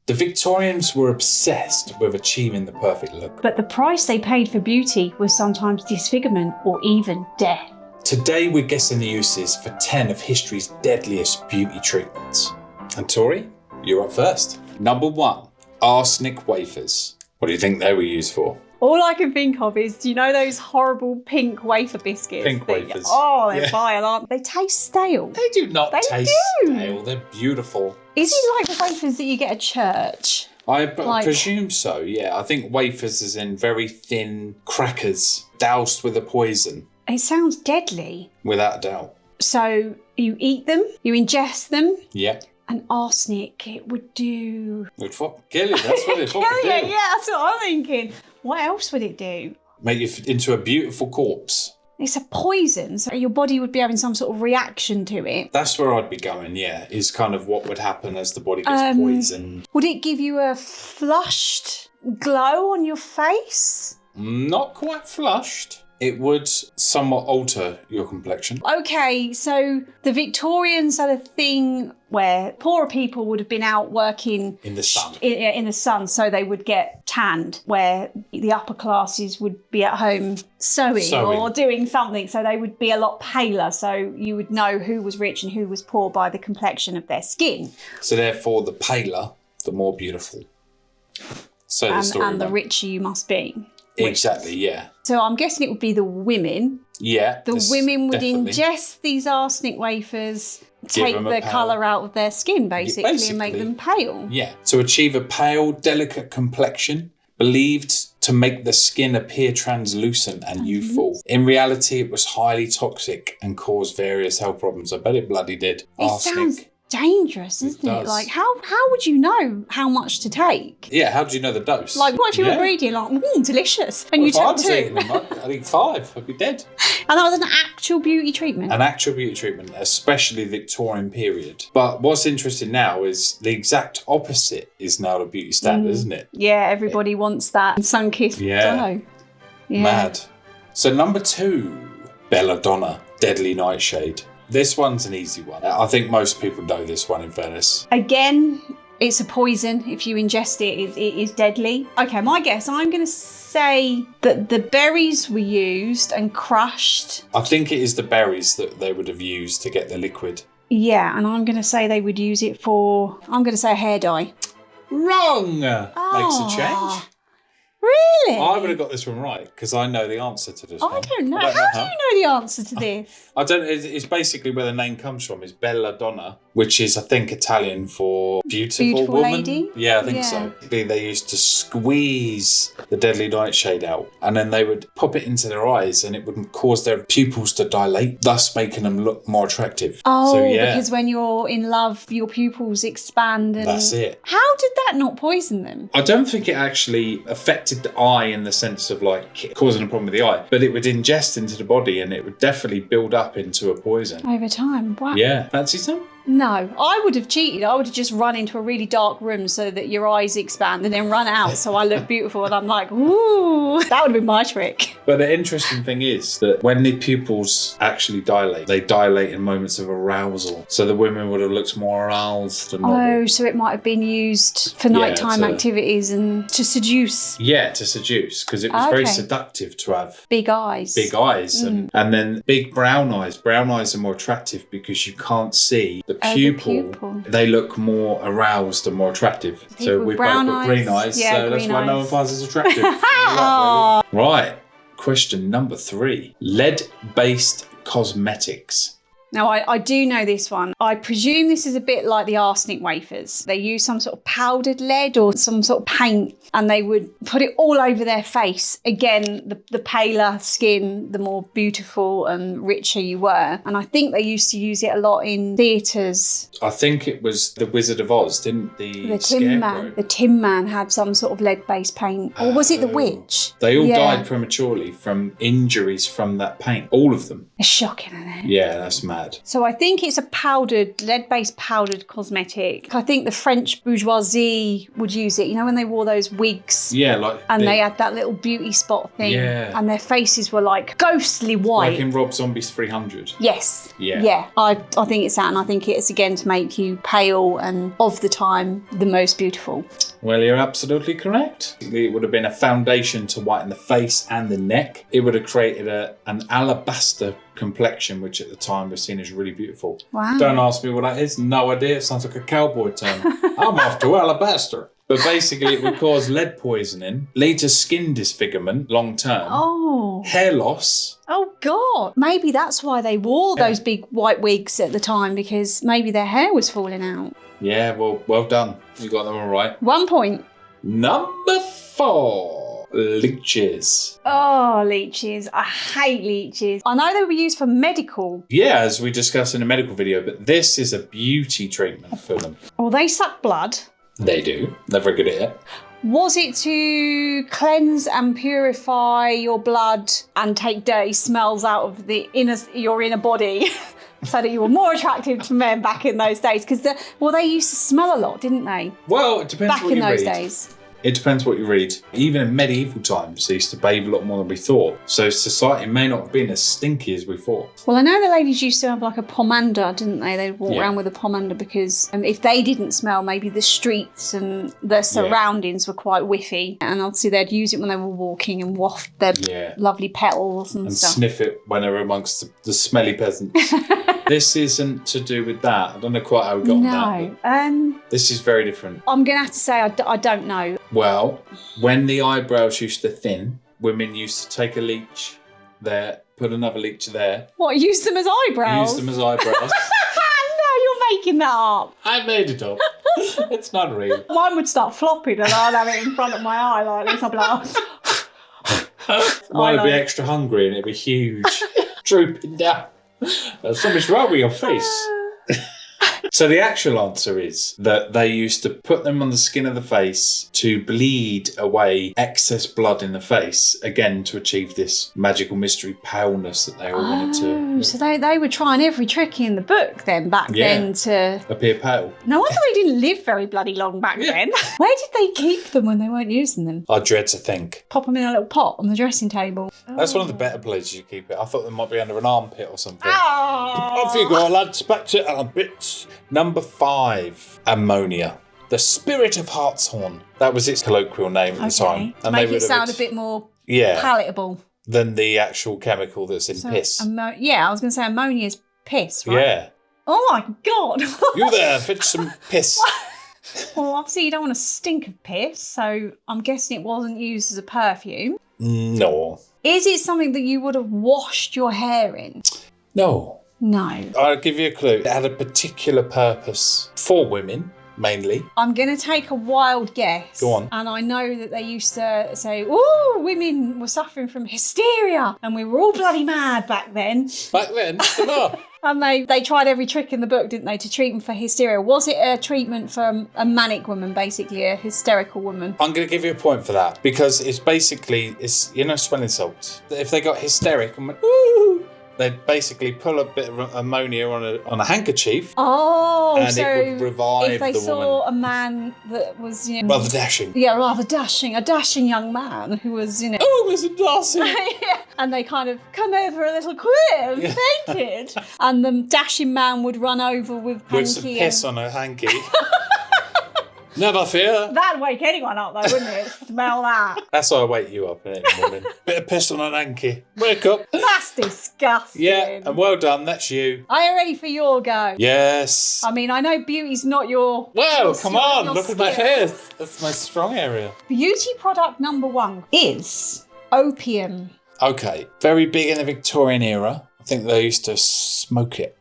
The Victorians were obsessed with achieving the perfect look. But the price they paid for beauty was sometimes disfigurement or even death. Today we're guessing the uses for 10 of history's deadliest beauty treatments. And Tory, you're up first. Number 1, arsenic wafers. What do you think they were used for? All I can think of is, do you know those horrible pink wafer biscuits? Pink wafers. Oh, they're vile, aren't they? They taste stale. They do not They taste do. stale. They're beautiful. Is it like the wafers that you get at church? I presume so, yeah. I think wafers is in very thin crackers doused with a poison. It sounds deadly. Without a doubt. So you eat them, you ingest them. Yeah. And arsenic, it would do... It would fucking kill you. That's what it kill fucking you, do. yeah, that's what I'm thinking. What else would it do? Make you into a beautiful corpse. It's a poison, so your body would be having some sort of reaction to it. That's where I'd be going, yeah, is kind of what would happen as the body gets poisoned. Would it give you a flushed glow on your face? Not quite flushed. It would somewhat alter your complexion. Okay, so the Victorians had a thing where poorer people would have been out working in the sun. In the sun, so they would get tanned, where the upper classes would be at home sewing or doing something, so they would be a lot paler, so you would know who was rich and who was poor by the complexion of their skin. So therefore, the paler, the more beautiful. So the story and the richer you must be. Exactly, yeah. So I'm guessing it would be the women. Yeah. The women would definitely ingest these arsenic wafers, Give take them a the pale- colour out of their skin, basically, and make them pale. Yeah. To achieve a pale, delicate complexion, believed to make the skin appear translucent and youthful. In reality, it was highly toxic and caused various health problems. I bet it bloody did. It sounds dangerous, isn't it? Like, how would you know how much to take? Yeah, how do you know the dose? Like, what if you were greedy, like, delicious, and you took 2? I'd eat 5, I'd be dead. And that was an actual beauty treatment? An actual beauty treatment, especially Victorian period. But what's interesting now is the exact opposite is now the beauty standard, isn't it? Yeah, everybody wants that sun-kissed glow. Yeah. Mad. So number 2, Belladonna, deadly nightshade. This one's an easy one. I think most people know this one, in fairness. Again, it's a poison. If you ingest it, it is deadly. Okay, my guess, I'm going to say that the berries were used and crushed. I think it is the berries that they would have used to get the liquid. Yeah, and I'm going to say they would use it for, I'm going to say a hair dye. Wrong! Makes a change. Really? I would have got this one right because I know the answer to this one. I don't know. How do you know the answer to this? I don't. It's basically where the name comes from. Is Belladonna, which is I think Italian for beautiful woman. Lady. Yeah, I think so. They used to squeeze the deadly nightshade out, and then they would pop it into their eyes, and it would cause their pupils to dilate, thus making them look more attractive. Oh, so, yeah. Because when you're in love, your pupils expand. And that's it. How did that not poison them? I don't think it actually affected the eye in the sense of like causing a problem with the eye, but it would ingest into the body and it would definitely build up into a poison. Over time, wow. Yeah, fancy some? No, I would have cheated. I would have just run into a really dark room so that your eyes expand and then run out so I look beautiful and I'm like, ooh, that would have been my trick. But the interesting thing is that when the pupils actually dilate, they dilate in moments of arousal. So the women would have looked more aroused than normal. Oh, so it might have been used for nighttime activities and to seduce. Yeah, to seduce, because it was very seductive to have big eyes. Big eyes. And then big brown eyes. Brown eyes are more attractive because you can't see the pupil. They look more aroused and more attractive. So we've both got green eyes, so that's why no one finds us attractive. Right. Question number 3. Lead-based cosmetics. Now, I do know this one. I presume this is a bit like the arsenic wafers. They use some sort of powdered lead or some sort of paint and they would put it all over their face. Again, the paler skin, the more beautiful and richer you were. And I think they used to use it a lot in theatres. I think it was the Wizard of Oz, didn't the Tin Man. The Tin Man had some sort of lead-based paint. Or was it the witch? They all died prematurely from injuries from that paint. All of them. It's shocking, isn't it? Yeah, that's mad. mad. So I think it's a powdered, lead-based powdered cosmetic. I think the French bourgeoisie would use it, you know, when they wore those wigs. Yeah, like... And they had that little beauty spot thing. Yeah. And their faces were like ghostly white. Like in Rob Zombie's 300. Yes. Yeah. Yeah. I think it's that, and I think it's again to make you pale and of the time the most beautiful. Well, you're absolutely correct. It would have been a foundation to whiten the face and the neck. It would have created an alabaster complexion, which at the time was seen as really beautiful. Wow. Don't ask me what that is. No idea. It sounds like a cowboy term. I'm off to alabaster. But basically, it would cause lead poisoning, lead to skin disfigurement long term, hair loss. Oh, God. Maybe that's why they wore those big white wigs at the time, because maybe their hair was falling out. Yeah, well done. You got them all right. 1 point. Number 4, leeches. Oh, leeches. I hate leeches. I know they were used for medical. Yeah, as we discussed in a medical video, but this is a beauty treatment for them. Well, they suck blood. They do. They're very good at it. Was it to cleanse and purify your blood and take dirty smells out of your inner body so that you were more attractive to men back in those days? Because they used to smell a lot, didn't they? Well, it depends what you read. Back in those days. It depends what you read. Even in medieval times, they used to bathe a lot more than we thought. So society may not have been as stinky as we thought. Well, I know the ladies used to have like a pomander, didn't they? They'd walk around with a pomander because if they didn't smell, maybe the streets and the surroundings were quite whiffy. And obviously they'd use it when they were walking and waft their lovely petals and stuff. And sniff it when they were amongst the smelly peasants. This isn't to do with that. I don't know quite how we got on that. No. This is very different. I'm going to have to say I don't know. Well, when the eyebrows used to thin, women used to take a leech there, put another leech there. What, use them as eyebrows? Use them as eyebrows. No, you're making that up. I made it up. It's not real. Mine would start flopping and I'd have it in front of my eye like this. I'd be like... Mine would be extra hungry and it'd be huge. Drooping down. Something's wrong with your face. So the actual answer is that they used to put them on the skin of the face to bleed away excess blood in the face, again to achieve this magical mystery paleness that they all wanted to. So they were trying every trick in the book then back then to appear pale. No wonder they didn't live very bloody long back then. Where did they keep them when they weren't using them? I dread to think. Pop them in a little pot on the dressing table. That's one of the better places you keep it. I thought they might be under an armpit or something. Off you go, lads. Back to armpits. Number 5, ammonia. The spirit of Hartshorn. That was its colloquial name at the time. And make it sound a bit more palatable. Than the actual chemical that's in piss. I was going to say ammonia's piss, right? Yeah. Oh my God. You there, fetch some piss. Well, obviously you don't want to stink of piss, so I'm guessing it wasn't used as a perfume. No. Is it something that you would have washed your hair in? No. No. I'll give you a clue. It had a particular purpose for women, mainly. I'm going to take a wild guess. Go on. And I know that they used to say, oh, women were suffering from hysteria and we were all bloody mad back then. Back then? No. And they tried every trick in the book, didn't they, to treat them for hysteria. Was it a treatment for a manic woman, basically, a hysterical woman? I'm going to give you a point for that because it's smelling salts. If they got hysteric and went, ooh, they'd basically pull a bit of ammonia on a handkerchief. Oh, and it would revive the woman. If they saw a man that was, rather dashing. Yeah, rather dashing. A dashing young man who was, oh, Mr. Darcy. Yeah. And they kind of come over a little quick and fainted. And the dashing man would run over with hanky. With some piss on a hanky. Never fear. That'd wake anyone up, though, wouldn't it? Smell that. That's why I wake you up in the morning. Bit of piss on an hanky. Wake up. That's disgusting. Yeah, and well done. That's you. Are you ready for your go? Yes. I mean, I know beauty's not your... Well, come on. Look at my face. That's my strong area. Beauty product number 1 is opium. Okay. Very big in the Victorian era. I think they used to smoke it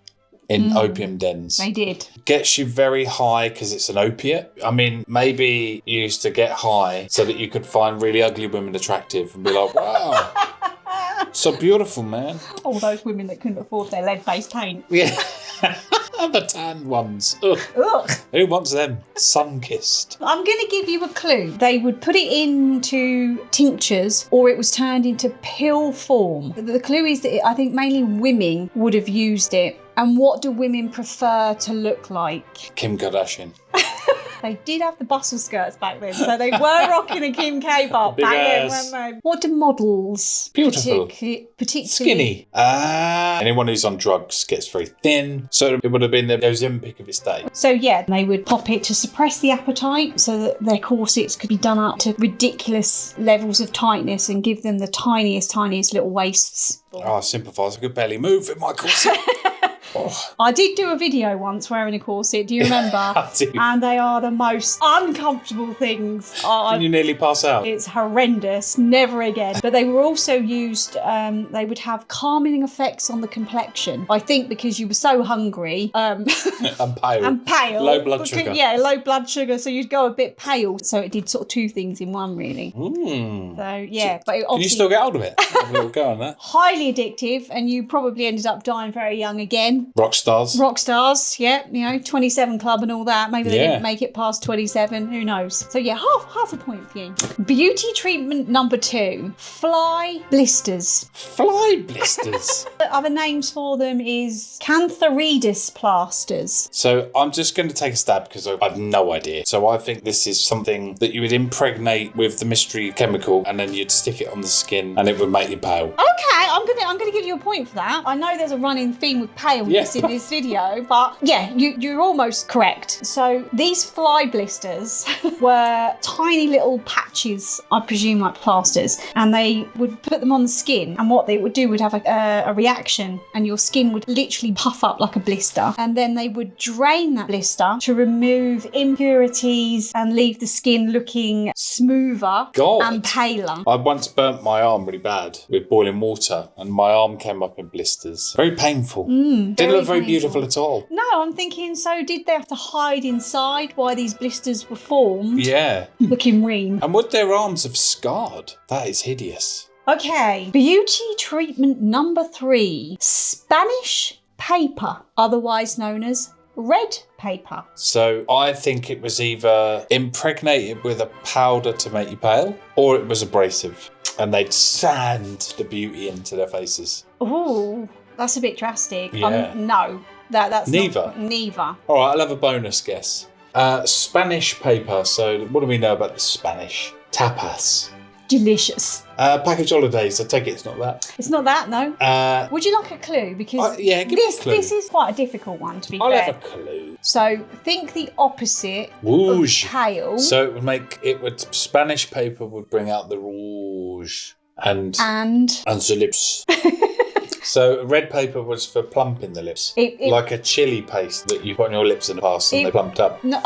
in opium dens. They did. Gets you very high because it's an opiate. I mean, maybe you used to get high so that you could find really ugly women attractive and be like, wow, so beautiful, man. All those women that couldn't afford their lead-based paint. Yeah. The tan ones. Ugh. Ugh. Who wants them? Sun-kissed. I'm going to give you a clue. They would put it into tinctures or it was turned into pill form. The clue is that I think mainly women would have used it And what do women prefer to look like? Kim Kardashian. They did have the bustle skirts back then, so they were rocking a Kim K pop back then, weren't they? What do models Beautiful. particularly Skinny. Anyone who's on drugs gets very thin. So it would have been the Ozempic of its day. So yeah, they would pop it to suppress the appetite so that their corsets could be done up to ridiculous levels of tightness and give them the tiniest little waists. Oh, I sympathise. I could barely move in my corset. Oh. I did do a video once wearing a corset, do you remember? I do. And they are the most uncomfortable things. Did you nearly pass out? It's horrendous, never again. But they were also used, they would have calming effects on the complexion. I think because you were so hungry. And pale. And pale. Low blood sugar. Yeah, low blood sugar, so you'd go a bit pale. So it did sort of two things in one, really. So, yeah. But can you still get hold of it? Have a little go on that. Highly addictive, and you probably ended up dying very young again. Rock stars, yeah, 27 Club and all that. Maybe they didn't make it past 27, who knows. So yeah, half a point for you. Beauty treatment number 2, fly blisters. Fly blisters? Other names for them is cantheridis plasters. So I'm just going to take a stab because I have no idea. So I think this is something that you would impregnate with the mystery chemical and then you'd stick it on the skin and it would make you pale. Okay, I'm gonna give you a point for that. I know there's a running theme with paleness in this video, but yeah, you're almost correct. So these fly blisters were tiny little patches, I presume like plasters, and they would put them on the skin, and what they would do would have a reaction, and your skin would literally puff up like a blister, and then they would drain that blister to remove impurities and leave the skin looking smoother and paler. I once burnt my arm really bad with boiling water, and my arm came up in blisters. Very painful. Didn't look very beautiful at all. No, I'm thinking, so did they have to hide inside while these blisters were formed? Yeah. Looking green. And would their arms have scarred? That is hideous. Okay, beauty treatment number 3. Spanish paper, otherwise known as red paper. So I think it was either impregnated with a powder to make you pale, or it was abrasive. And they'd sand the beauty into their faces. Ooh. That's a bit drastic. Yeah. No, that's neither. Neither. All right, I'll have a bonus guess. Spanish paper. So what do we know about the Spanish? Tapas. Delicious. Package holidays. I take it it's not that. It's not that, no. Would you like a clue? Because give me a clue. This is quite a difficult one, to be fair. I'll have a clue. So think the opposite rouge. Of pale. So Spanish paper would bring out the rouge and the lips. So red paper was for plumping the lips. Like a chili paste that you put on your lips in the past and they plumped up. No.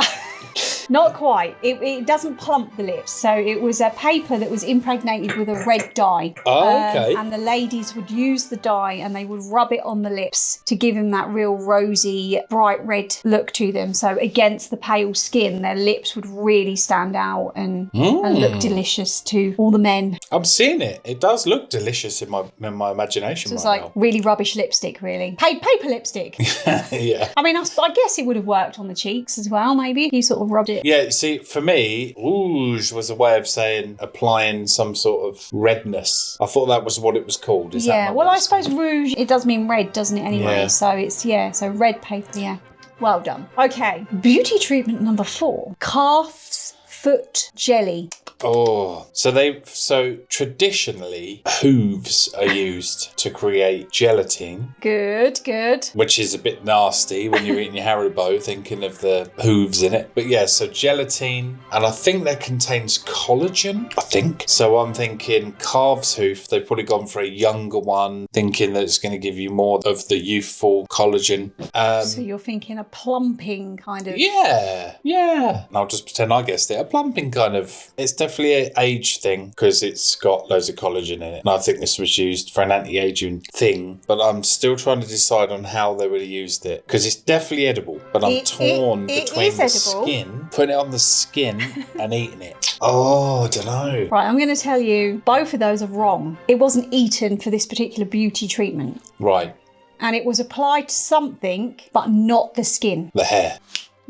Not quite. It doesn't plump the lips. So it was a paper that was impregnated with a red dye. Oh, okay. And the ladies would use the dye and they would rub it on the lips to give them that real rosy, bright red look to them. So against the pale skin, their lips would really stand out and look delicious to all the men. I'm seeing it. It does look delicious in my imagination. So it's like really rubbish lipstick, really. Paper lipstick. Yeah. I mean, I guess it would have worked on the cheeks as well, maybe. You sort of rubbed it. Yeah, see, for me, rouge was a way of saying applying some sort of redness. I thought that was what it was called. Well, I suppose rouge, it does mean red, doesn't it, anyway? Yeah. So red paper, yeah. Well done. Okay, beauty treatment number 4. Calf's foot jelly. Oh, so traditionally hooves are used to create gelatine. Good. Which is a bit nasty when you're eating your Haribo thinking of the hooves in it. But yeah, so gelatine, and I think that contains collagen, I think. So I'm thinking calf's hoof, they've probably gone for a younger one, thinking that it's going to give you more of the youthful collagen. So you're thinking a plumping kind of... Yeah. And I'll just pretend I guessed it. A plumping kind of... It's definitely an age thing because it's got loads of collagen in it. And I think this was used for an anti-aging thing, but I'm still trying to decide on how they would have used it because it's definitely edible, but I'm torn between the skin, putting it on the skin and eating it. Oh, I don't know. Right, I'm going to tell you, both of those are wrong. It wasn't eaten for this particular beauty treatment. Right. And it was applied to something, but not the skin. The hair.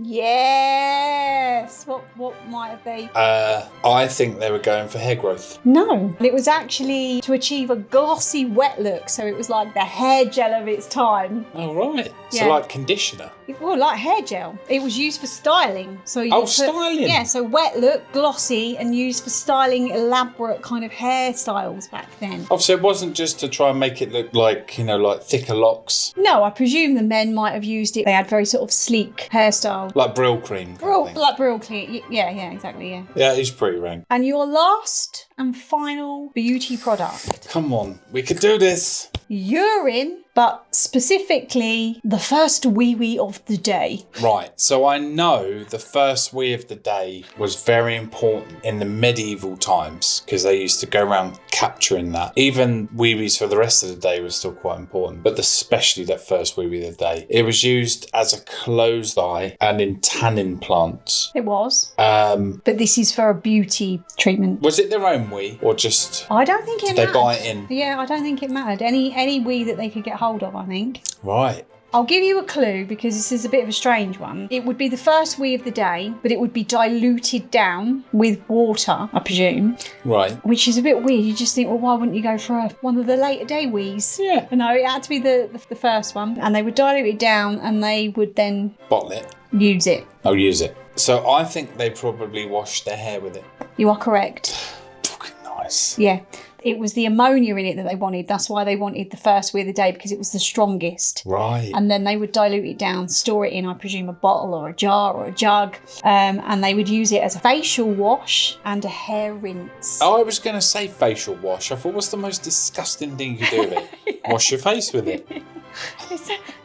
Yes. What might it be? I think they were going for hair growth. No. It was actually to achieve a glossy wet look. So it was like the hair gel of its time. Oh, right. Yeah. So like conditioner. Well, like hair gel. It was used for styling. So styling. Yeah, so wet look, glossy, and used for styling elaborate kind of hairstyles back then. Oh, so it wasn't just to try and make it look like, you know, like thicker locks? No, I presume the men might have used it. They had very sort of sleek hairstyle. Like Brill cream. Like Brill cream. Yeah, exactly, yeah. Yeah, it's pretty rank. And your last and final beauty product. Come on, we could do this. Urine, but specifically the first wee-wee of the day. Right, so I know the first wee of the day was very important in the medieval times because they used to go around capturing that. Even wee-wees for the rest of the day was still quite important, but especially that first wee-wee of the day. It was used as a closed eye and in tanning plants. It was. But this is for a beauty treatment. Was it their own wee or just... I don't think it mattered. Did they buy it in? Yeah, I don't think it mattered. Any wee that they could get hold of, I think. Right. I'll give you a clue because this is a bit of a strange one. It would be the first wee of the day, but it would be diluted down with water, I presume. Right. Which is a bit weird. You just think, well, why wouldn't you go for one of the later day wees? Yeah. No, it had to be the first one. And they would dilute it down and they would then... Bottle it. Use it. Oh, use it. So I think they probably washed their hair with it. You are correct. Fucking nice. Yeah. It was the ammonia in it that they wanted. That's why they wanted the first wee of the day, because it was the strongest. Right. And then they would dilute it down, store it in, I presume, a bottle or a jar or a jug. And they would use it as a facial wash and a hair rinse. Oh, I was going to say facial wash. I thought, what's the most disgusting thing you could do with it? Yeah. Wash your face with it.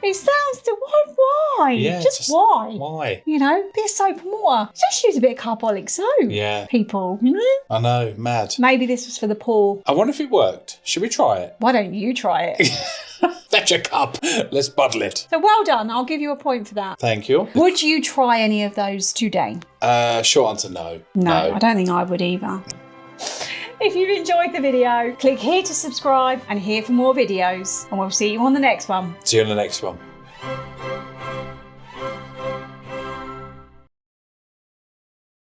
It sounds to why? Yeah, just why? Why? You know, bit of soap and water. Just use a bit of carbolic soap. Yeah. People, you know? I know, mad. Maybe this was for the poor. I wonder if it worked. Should we try it? Why don't you try it? Fetch a cup. Let's bottle it. So well done. I'll give you a point for that. Thank you. Would you try any of those today? Short answer, no. No, I don't think I would either. If you've enjoyed the video, click here to subscribe and here for more videos. And we'll see you on the next one. See you on the next one.